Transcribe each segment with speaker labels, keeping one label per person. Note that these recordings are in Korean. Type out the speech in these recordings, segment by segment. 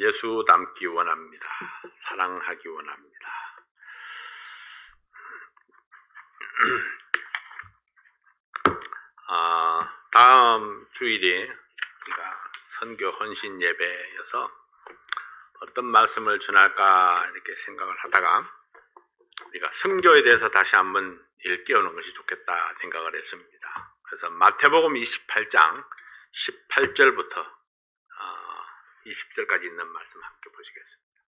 Speaker 1: 예수 닮기 원합니다. 사랑하기 원합니다. 다음 주일이 우리가 선교 헌신 예배여서 어떤 말씀을 전할까 이렇게 생각을 하다가 우리가 선교에 대해서 다시 한번 일깨우는 것이 좋겠다 생각을 했습니다. 그래서 마태복음 28장 18절부터 20절까지 있는 말씀 함께 보시겠습니다.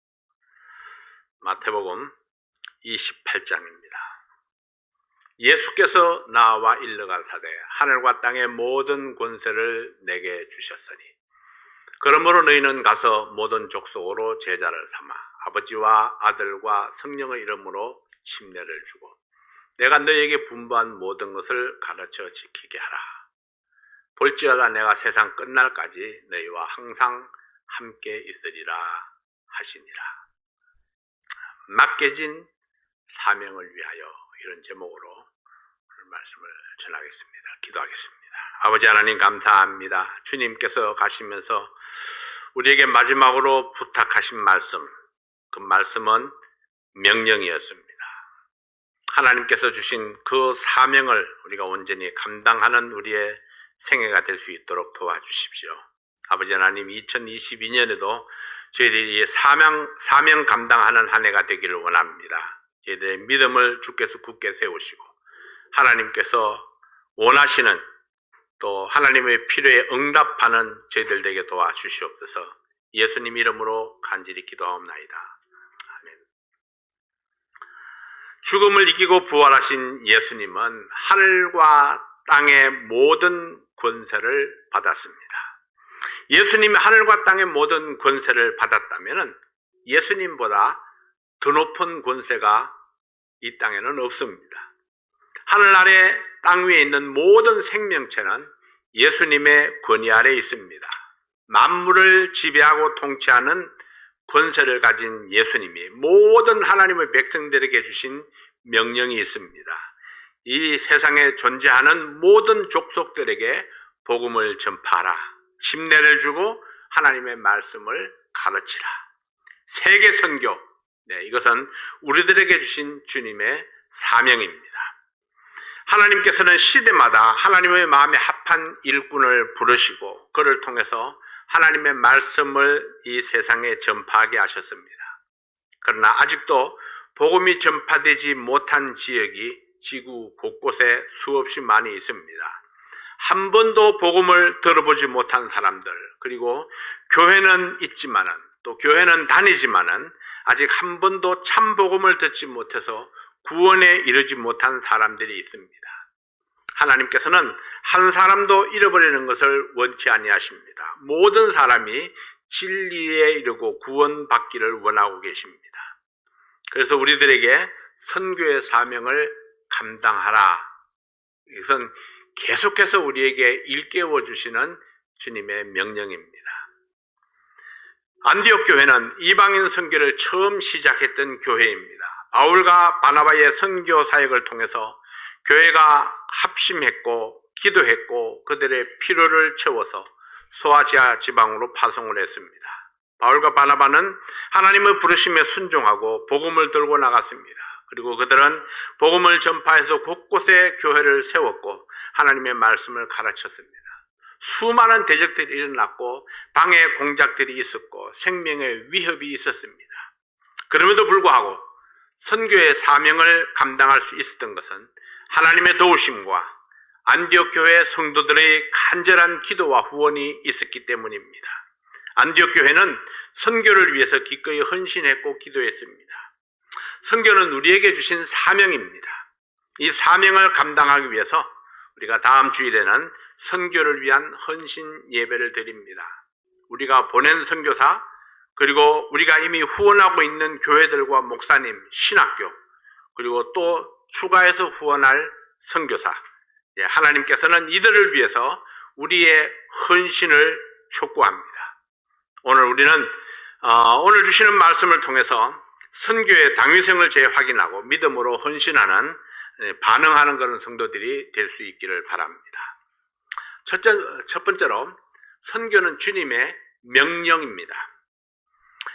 Speaker 1: 마태복음 28장입니다. 예수께서 나와 일러가사대 하늘과 땅의 모든 권세를 내게 주셨으니 그러므로 너희는 가서 모든 족속으로 제자를 삼아 아버지와 아들과 성령의 이름으로 침례를 주고 내가 너희에게 분부한 모든 것을 가르쳐 지키게 하라. 볼지어다 내가 세상 끝날까지 너희와 항상 함께 있으리라 하시니라. 맡겨진 사명을 위하여 이런 제목으로 오늘 말씀을 전하겠습니다. 기도하겠습니다. 아버지 하나님 감사합니다. 주님께서 가시면서 우리에게 마지막으로 부탁하신 말씀, 그 말씀은 명령이었습니다. 하나님께서 주신 그 사명을 우리가 온전히 감당하는 우리의 생애가 될 수 있도록 도와주십시오. 아버지 하나님 2022년에도 저희들이 사명 감당하는 한 해가 되기를 원합니다. 저희들의 믿음을 주께서 굳게 세우시고 하나님께서 원하시는 또 하나님의 필요에 응답하는 저희들 되게 도와주시옵소서. 예수님 이름으로 간절히 기도하옵나이다. 아멘. 죽음을 이기고 부활하신 예수님은 하늘과 땅의 모든 권세를 받았습니다. 예수님이 하늘과 땅의 모든 권세를 받았다면 예수님보다 더 높은 권세가 이 땅에는 없습니다. 하늘 아래 땅 위에 있는 모든 생명체는 예수님의 권위 아래에 있습니다. 만물을 지배하고 통치하는 권세를 가진 예수님이 모든 하나님의 백성들에게 주신 명령이 있습니다. 이 세상에 존재하는 모든 족속들에게 복음을 전파하라. 침례를 주고 하나님의 말씀을 가르치라. 세계 선교, 이것은 우리들에게 주신 주님의 사명입니다. 하나님께서는 시대마다 하나님의 마음에 합한 일꾼을 부르시고 그를 통해서 하나님의 말씀을 이 세상에 전파하게 하셨습니다. 그러나 아직도 복음이 전파되지 못한 지역이 지구 곳곳에 수없이 많이 있습니다. 한 번도 복음을 들어보지 못한 사람들, 그리고 교회는 있지만은 또 교회는 다니지만은 아직 한 번도 참 복음을 듣지 못해서 구원에 이르지 못한 사람들이 있습니다. 하나님께서는 한 사람도 잃어버리는 것을 원치 아니하십니다. 모든 사람이 진리에 이르고 구원받기를 원하고 계십니다. 그래서 우리들에게 선교의 사명을 감당하라. 이것은 계속해서 우리에게 일깨워 주시는 주님의 명령입니다. 안디옥 교회는 이방인 선교를 처음 시작했던 교회입니다. 바울과 바나바의 선교 사역을 통해서 교회가 합심했고 기도했고 그들의 필요를 채워서 소아시아 지방으로 파송을 했습니다. 바울과 바나바는 하나님의 부르심에 순종하고 복음을 들고 나갔습니다. 그리고 그들은 복음을 전파해서 곳곳에 교회를 세웠고 하나님의 말씀을 가르쳤습니다. 수많은 대적들이 일어났고 방해 공작들이 있었고 생명의 위협이 있었습니다. 그럼에도 불구하고 선교의 사명을 감당할 수 있었던 것은 하나님의 도우심과 안디옥 교회 성도들의 간절한 기도와 후원이 있었기 때문입니다. 안디옥 교회는 선교를 위해서 기꺼이 헌신했고 기도했습니다. 선교는 우리에게 주신 사명입니다. 이 사명을 감당하기 위해서 우리가 다음 주일에는 선교를 위한 헌신 예배를 드립니다. 우리가 보낸 선교사, 그리고 우리가 이미 후원하고 있는 교회들과 목사님, 신학교, 그리고 또 추가해서 후원할 선교사, 하나님께서는 이들을 위해서 우리의 헌신을 촉구합니다. 오늘 우리는 오늘 주시는 말씀을 통해서 선교의 당위성을 재확인하고 믿음으로 헌신하는, 반응하는 그런 성도들이 될 수 있기를 바랍니다. 첫 번째로 선교는 주님의 명령입니다.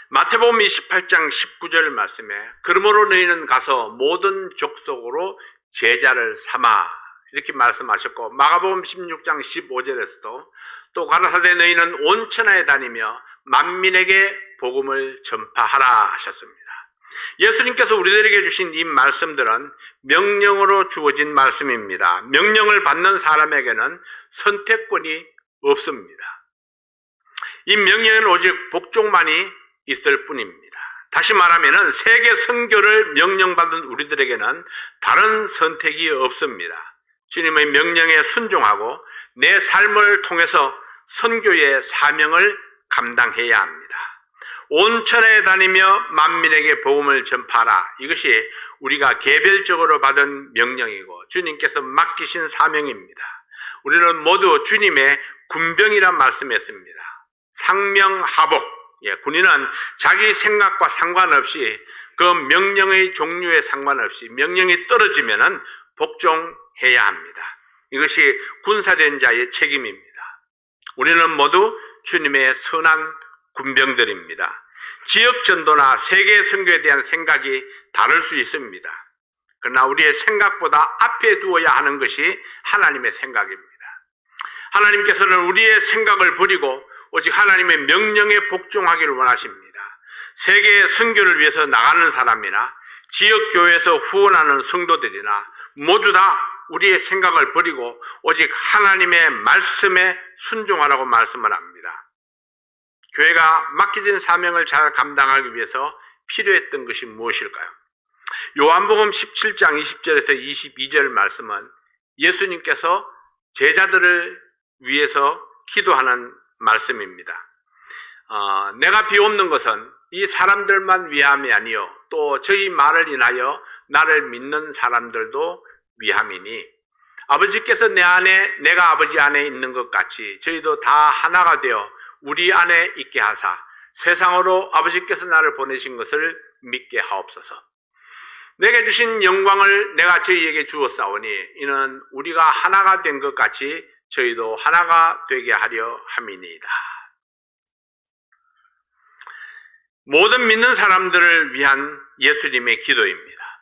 Speaker 1: 마태복음 28장 19절 말씀에 그러므로 너희는 가서 모든 족속으로 제자를 삼아 이렇게 말씀하셨고, 마가복음 16장 15절에서도 또 가라사대 너희는 온 천하에 다니며 만민에게 복음을 전파하라 하셨습니다. 예수님께서 우리들에게 주신 이 말씀들은 명령으로 주어진 말씀입니다. 명령을 받는 사람에게는 선택권이 없습니다. 이 명령에는 오직 복종만이 있을 뿐입니다. 다시 말하면 세계 선교를 명령받은 우리들에게는 다른 선택이 없습니다. 주님의 명령에 순종하고 내 삶을 통해서 선교의 사명을 감당해야 합니다. 온 천하에 다니며 만민에게 복음을 전파하라. 이것이 우리가 개별적으로 받은 명령이고 주님께서 맡기신 사명입니다. 우리는 모두 주님의 군병이란 말씀했습니다. 상명하복. 군인은 자기 생각과 상관없이 그 명령의 종류에 상관없이 명령이 떨어지면은 복종해야 합니다. 이것이 군사된 자의 책임입니다. 우리는 모두 주님의 선한 군병들입니다. 지역 전도나 세계 선교에 대한 생각이 다를 수 있습니다. 그러나 우리의 생각보다 앞에 두어야 하는 것이 하나님의 생각입니다. 하나님께서는 우리의 생각을 버리고 오직 하나님의 명령에 복종하기를 원하십니다. 세계 선교를 위해서 나가는 사람이나 지역 교회에서 후원하는 성도들이나 모두 다 우리의 생각을 버리고 오직 하나님의 말씀에 순종하라고 말씀을 합니다. 교회가 맡겨진 사명을 잘 감당하기 위해서 필요했던 것이 무엇일까요? 요한복음 17장 20절에서 22절 말씀은 예수님께서 제자들을 위해서 기도하는 말씀입니다. 내가 비옵는 것은 이 사람들만 위함이 아니요 또 저희 말을 인하여 나를 믿는 사람들도 위함이니 아버지께서 내 안에 내가 아버지 안에 있는 것 같이 저희도 다 하나가 되어 우리 안에 있게 하사 세상으로 아버지께서 나를 보내신 것을 믿게 하옵소서. 내게 주신 영광을 내가 저희에게 주었사오니 이는 우리가 하나가 된 것 같이 저희도 하나가 되게 하려 함이니이다. 모든 믿는 사람들을 위한 예수님의 기도입니다.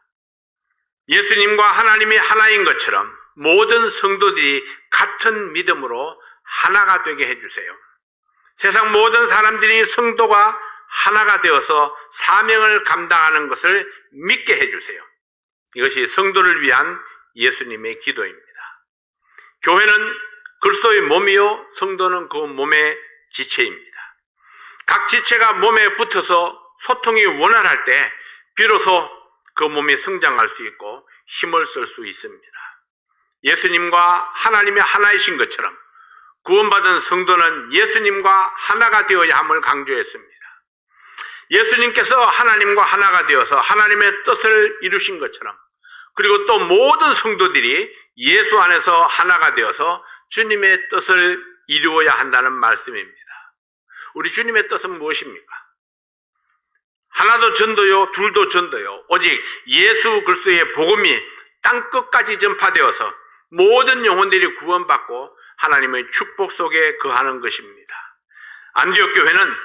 Speaker 1: 예수님과 하나님이 하나인 것처럼 모든 성도들이 같은 믿음으로 하나가 되게 해주세요. 세상 모든 사람들이 성도가 하나가 되어서 사명을 감당하는 것을 믿게 해주세요. 이것이 성도를 위한 예수님의 기도입니다. 교회는 그리스도의 몸이요 성도는 그 몸의 지체입니다. 각 지체가 몸에 붙어서 소통이 원활할 때 비로소 그 몸이 성장할 수 있고 힘을 쓸 수 있습니다. 예수님과 하나님이 하나이신 것처럼 구원받은 성도는 예수님과 하나가 되어야 함을 강조했습니다. 예수님께서 하나님과 하나가 되어서 하나님의 뜻을 이루신 것처럼 그리고 또 모든 성도들이 예수 안에서 하나가 되어서 주님의 뜻을 이루어야 한다는 말씀입니다. 우리 주님의 뜻은 무엇입니까? 하나도 전도요, 둘도 전도요. 오직 예수 그리스도의 복음이 땅끝까지 전파되어서 모든 영혼들이 구원받고 하나님의 축복 속에 거하는 것입니다. 안디옥 교회는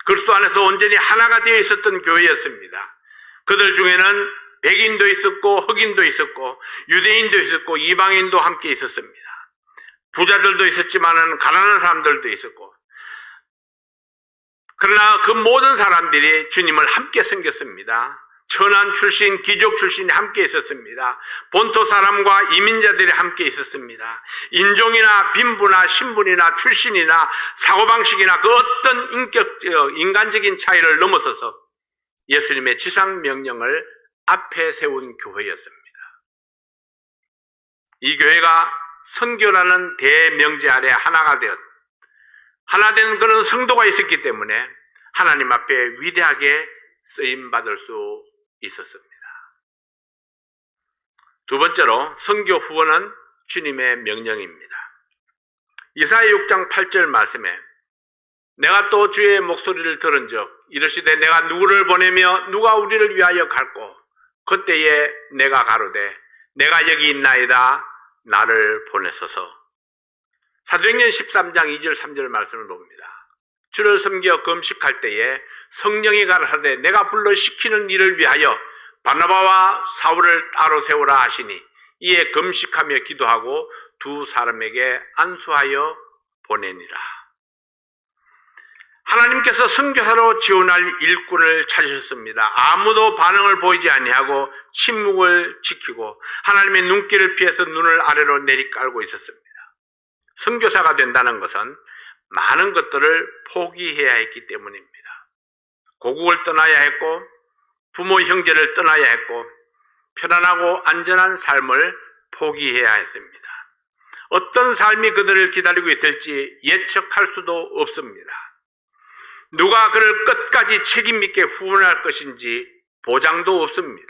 Speaker 1: 그리스도 안에서 온전히 하나가 되어 있었던 교회였습니다. 그들 중에는 백인도 있었고 흑인도 있었고 유대인도 있었고 이방인도 함께 있었습니다. 부자들도 있었지만은 가난한 사람들도 있었고, 그러나 그 모든 사람들이 주님을 함께 섬겼습니다. 천한 출신, 귀족 출신이 함께 있었습니다. 본토 사람과 이민자들이 함께 있었습니다. 인종이나 빈부나 신분이나 출신이나 사고방식이나 그 어떤 인간적인 차이를 넘어서서 예수님의 지상 명령을 앞에 세운 교회였습니다. 이 교회가 선교라는 대명제 아래 하나가 되었, 하나 된 그런 성도가 있었기 때문에 하나님 앞에 위대하게 쓰임받을 수 있었습니다. 두 번째로 선교 후원은 주님의 명령입니다. 이사야 6장 8절 말씀에 내가 또 주의 목소리를 들은즉 이르시되 내가 누구를 보내며 누가 우리를 위하여 갈꼬 그때에 내가 가로되 내가 여기 있나이다 나를 보내소서. 사도행전 13장 2절 3절 말씀을 봅니다. 주를 섬겨 금식할 때에 성령이 가라사대 내가 불러 시키는 일을 위하여 바나바와 사울을 따로 세우라 하시니 이에 금식하며 기도하고 두 사람에게 안수하여 보내니라. 하나님께서 선교사로 지원할 일꾼을 찾으셨습니다. 아무도 반응을 보이지 아니하고 침묵을 지키고 하나님의 눈길을 피해서 눈을 아래로 내리깔고 있었습니다. 선교사가 된다는 것은 많은 것들을 포기해야 했기 때문입니다. 고국을 떠나야 했고 부모 형제를 떠나야 했고 편안하고 안전한 삶을 포기해야 했습니다. 어떤 삶이 그들을 기다리고 있을지 예측할 수도 없습니다. 누가 그를 끝까지 책임있게 후원할 것인지 보장도 없습니다.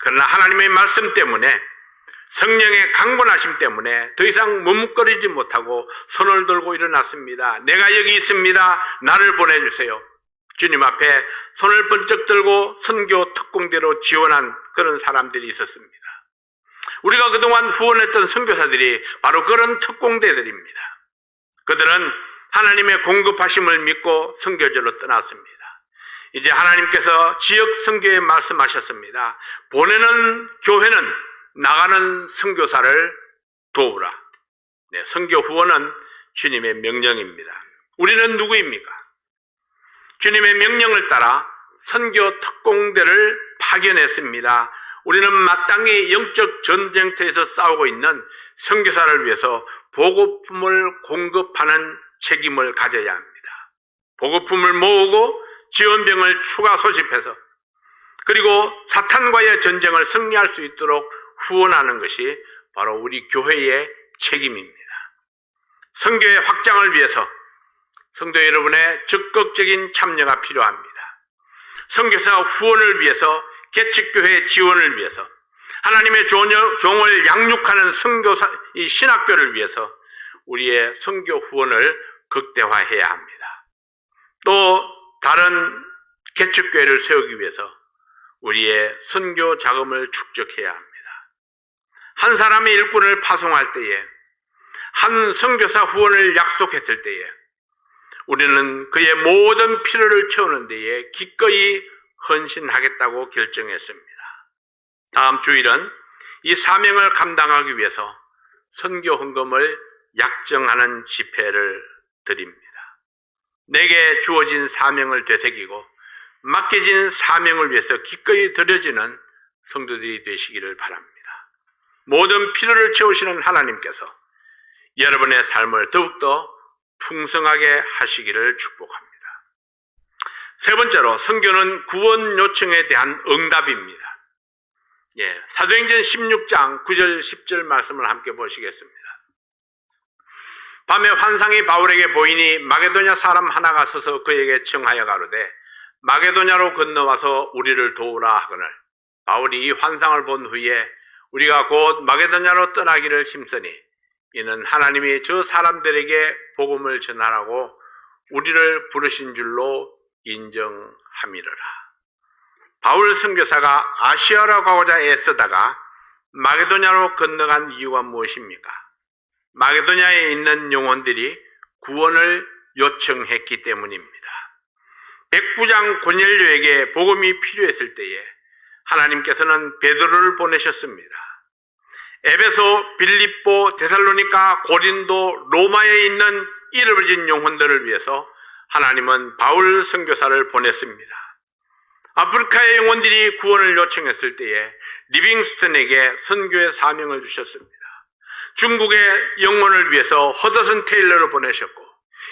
Speaker 1: 그러나 하나님의 말씀 때문에 성령의 강권하심 때문에 더 이상 머뭇거리지 못하고 손을 들고 일어났습니다. 내가 여기 있습니다. 나를 보내주세요. 주님 앞에 손을 번쩍 들고 선교 특공대로 지원한 그런 사람들이 있었습니다. 우리가 그동안 후원했던 선교사들이 바로 그런 특공대들입니다. 그들은 하나님의 공급하심을 믿고 선교지로 떠났습니다. 이제 하나님께서 지역 선교에 말씀하셨습니다. 보내는 교회는 나가는 선교사를 도우라. 네, 선교 후원은 주님의 명령입니다. 우리는 누구입니까? 주님의 명령을 따라 선교 특공대를 파견했습니다. 우리는 마땅히 영적 전쟁터에서 싸우고 있는 선교사를 위해서 보급품을 공급하는 책임을 가져야 합니다. 보급품을 모으고 지원병을 추가 소집해서 그리고 사탄과의 전쟁을 승리할 수 있도록 후원하는 것이 바로 우리 교회의 책임입니다. 선교의 확장을 위해서 성도 여러분의 적극적인 참여가 필요합니다. 선교사 후원을 위해서 개척교회 지원을 위해서 하나님의 종을 양육하는 선교사 이 신학교를 위해서 우리의 선교 후원을 극대화해야 합니다. 또 다른 개척교회를 세우기 위해서 우리의 선교 자금을 축적해야 합니다. 한 사람의 일꾼을 파송할 때에 한 선교사 후원을 약속했을 때에 우리는 그의 모든 필요를 채우는 데에 기꺼이 헌신하겠다고 결정했습니다. 다음 주일은 이 사명을 감당하기 위해서 선교 헌금을 약정하는 집회를 드립니다. 내게 주어진 사명을 되새기고 맡겨진 사명을 위해서 기꺼이 드려지는 성도들이 되시기를 바랍니다. 모든 필요를 채우시는 하나님께서 여러분의 삶을 더욱더 풍성하게 하시기를 축복합니다. 세 번째로 선교는 구원 요청에 대한 응답입니다. 사도행전 16장 9절 10절 말씀을 함께 보시겠습니다. 밤에 환상이 바울에게 보이니 마게도냐 사람 하나가 서서 그에게 청하여 가로되 마게도냐로 건너와서 우리를 도우라 하거늘 바울이 이 환상을 본 후에 우리가 곧 마게도냐로 떠나기를 힘쓰니 이는 하나님이 저 사람들에게 복음을 전하라고 우리를 부르신 줄로 인정함이러라. 바울 선교사가 아시아로 가고자 애쓰다가 마게도냐로 건너간 이유가 무엇입니까? 마게도냐에 있는 영혼들이 구원을 요청했기 때문입니다. 백부장 고넬료에게 복음이 필요했을 때에 하나님께서는 베드로를 보내셨습니다. 에베소, 빌립보, 데살로니가, 고린도, 로마에 있는 잃어버린 영혼들을 위해서 하나님은 바울 선교사를 보냈습니다. 아프리카의 영혼들이 구원을 요청했을 때에 리빙스턴에게 선교의 사명을 주셨습니다. 중국의 영혼을 위해서 허더슨 테일러를 보내셨고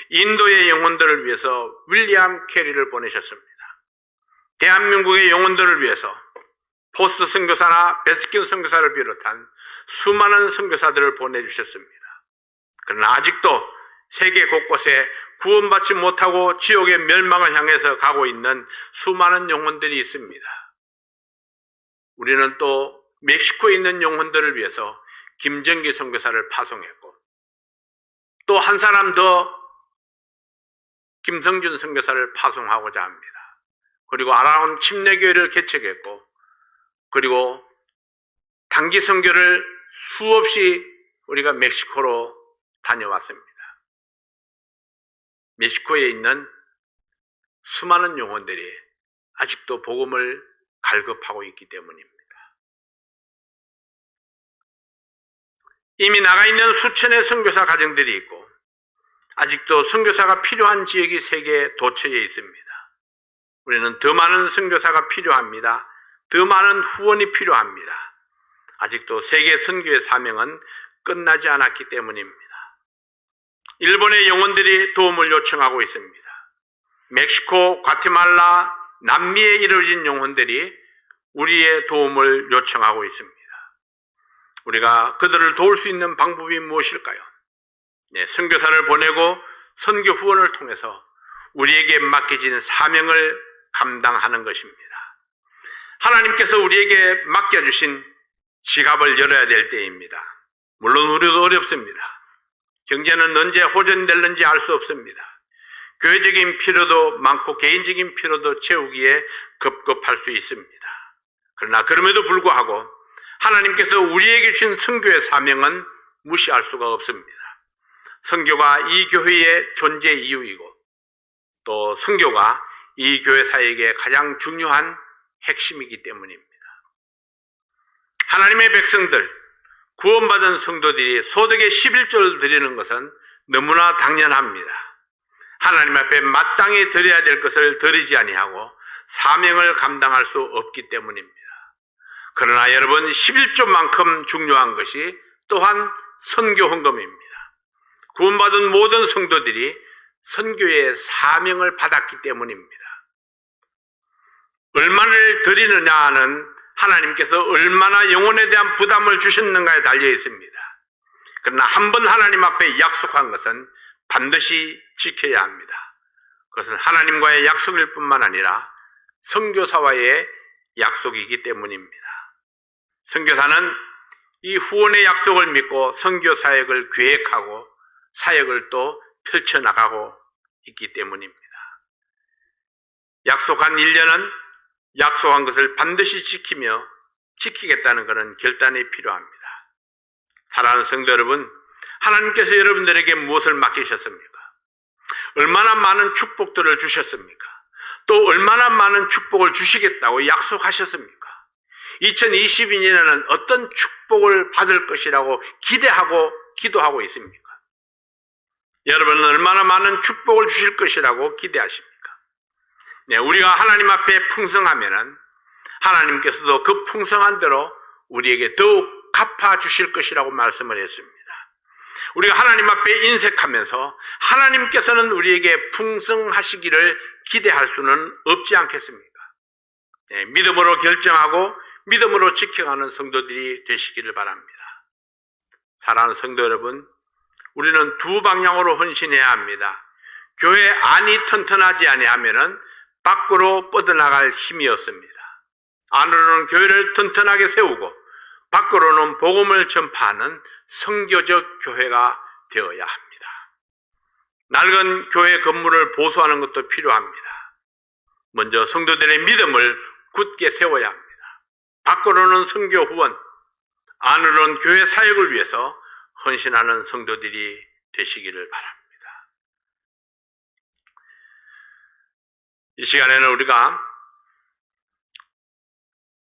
Speaker 1: 인도의 영혼들을 위해서 윌리엄 캐리를 보내셨습니다. 대한민국의 영혼들을 위해서 포스 선교사나 베스킨 선교사를 비롯한 수많은 선교사들을 보내주셨습니다. 그러나 아직도 세계 곳곳에 구원받지 못하고 지옥의 멸망을 향해서 가고 있는 수많은 영혼들이 있습니다. 우리는 또 멕시코에 있는 영혼들을 위해서 김정기 선교사를 파송했고 또 한 사람 더 김성준 선교사를 파송하고자 합니다. 그리고 아라운 침례교회를 개척했고 그리고 단기 선교를 수없이 우리가 멕시코로 다녀왔습니다. 멕시코에 있는 수많은 영혼들이 아직도 복음을 갈급하고 있기 때문입니다. 이미 나가 있는 수천의 선교사 가정들이 있고 아직도 선교사가 필요한 지역이 세계에 도처에 있습니다. 우리는 더 많은 선교사가 필요합니다. 더 많은 후원이 필요합니다. 아직도 세계 선교의 사명은 끝나지 않았기 때문입니다. 일본의 영혼들이 도움을 요청하고 있습니다. 멕시코, 과테말라, 남미에 이루어진 영혼들이 우리의 도움을 요청하고 있습니다. 우리가 그들을 도울 수 있는 방법이 무엇일까요? 선교사를 보내고 선교 후원을 통해서 우리에게 맡겨진 사명을 감당하는 것입니다. 하나님께서 우리에게 맡겨주신 지갑을 열어야 될 때입니다. 물론 우리도 어렵습니다. 경제는 언제 호전될는지 알 수 없습니다. 교회적인 필요도 많고 개인적인 필요도 채우기에 급급할 수 있습니다. 그러나 그럼에도 불구하고 하나님께서 우리에게 주신 선교의 사명은 무시할 수가 없습니다. 선교가 이 교회의 존재 이유이고 또 선교가 이 교회사에게 가장 중요한 핵심이기 때문입니다. 하나님의 백성들, 구원받은 성도들이 소득의 11조를 드리는 것은 너무나 당연합니다. 하나님 앞에 마땅히 드려야 될 것을 드리지 아니하고 사명을 감당할 수 없기 때문입니다. 그러나 여러분, 11조만큼 중요한 것이 또한 선교 헌금입니다. 구원받은 모든 성도들이 선교의 사명을 받았기 때문입니다. 얼마를 드리느냐는 하나님께서 얼마나 영혼에 대한 부담을 주셨는가에 달려 있습니다. 그러나 한번 하나님 앞에 약속한 것은 반드시 지켜야 합니다. 그것은 하나님과의 약속일 뿐만 아니라 선교사와의 약속이기 때문입니다. 선교사는 이 후원의 약속을 믿고 선교 사역을 계획하고 사역을 또 펼쳐나가고 있기 때문입니다. 약속한 1년은 약속한 것을 반드시 지키겠다는 것은 결단이 필요합니다. 사랑하는 성도 여러분, 하나님께서 여러분들에게 무엇을 맡기셨습니까? 얼마나 많은 축복들을 주셨습니까? 또 얼마나 많은 축복을 주시겠다고 약속하셨습니까? 2022년에는 어떤 축복을 받을 것이라고 기대하고 기도하고 있습니까? 여러분은 얼마나 많은 축복을 주실 것이라고 기대하십니까? 우리가 하나님 앞에 풍성하면은 하나님께서도 그 풍성한 대로 우리에게 더욱 갚아주실 것이라고 말씀을 했습니다. 우리가 하나님 앞에 인색하면서 하나님께서는 우리에게 풍성하시기를 기대할 수는 없지 않겠습니까? 믿음으로 결정하고 믿음으로 지켜가는 성도들이 되시기를 바랍니다. 사랑하는 성도 여러분, 우리는 두 방향으로 헌신해야 합니다. 교회 안이 튼튼하지 아니하면은 밖으로 뻗어나갈 힘이 없습니다. 안으로는 교회를 튼튼하게 세우고 밖으로는 복음을 전파하는 선교적 교회가 되어야 합니다. 낡은 교회 건물을 보수하는 것도 필요합니다. 먼저 성도들의 믿음을 굳게 세워야 합니다. 밖으로는 선교 후원, 안으로는 교회 사역을 위해서 헌신하는 성도들이 되시기를 바랍니다. 이 시간에는 우리가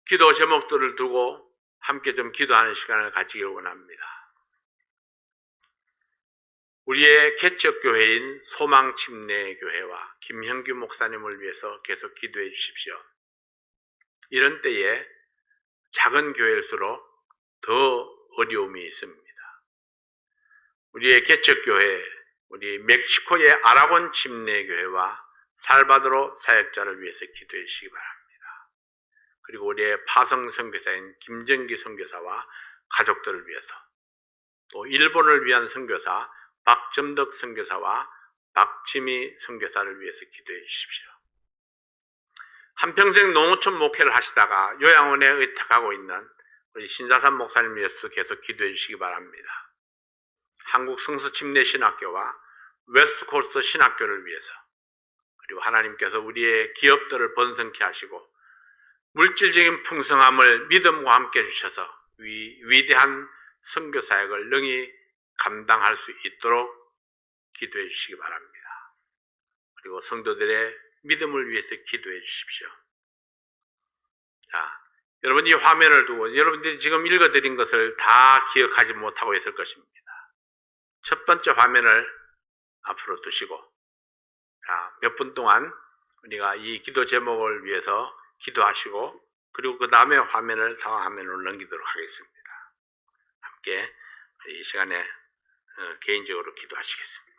Speaker 1: 기도 제목들을 두고 함께 좀 기도하는 시간을 가지기를 원합니다. 우리의 개척교회인 소망침례교회와 김형규 목사님을 위해서 계속 기도해 주십시오. 이런 때에 작은 교회일수록 더 어려움이 있습니다. 우리의 개척교회, 우리 멕시코의 아라곤 침례교회와 살바도르 사역자를 위해서 기도해 주시기 바랍니다. 그리고 우리의 파성 선교사인 김정기 선교사와 가족들을 위해서, 또 일본을 위한 선교사 박점덕 선교사와 박지미 선교사를 위해서 기도해 주십시오. 한평생 농어촌 목회를 하시다가 요양원에 의탁하고 있는 우리 신자산 목사님 위해서 계속 기도해 주시기 바랍니다. 한국 성서침례신학교와 웨스트코스트 신학교를 위해서, 그리고 하나님께서 우리의 기업들을 번성케 하시고 물질적인 풍성함을 믿음과 함께 주셔서 위대한 선교 사역을 능히 감당할 수 있도록 기도해 주시기 바랍니다. 그리고 성도들의 믿음을 위해서 기도해 주십시오. 자, 여러분 이 화면을 두고 여러분들이 지금 읽어드린 것을 다 기억하지 못하고 있을 것입니다. 첫 번째 화면을 앞으로 두시고, 자, 몇 분 동안 우리가 이 기도 제목을 위해서 기도하시고, 그리고 그 다음에 화면을 다음 화면으로 넘기도록 하겠습니다. 함께 이 시간에 개인적으로 기도하시겠습니다.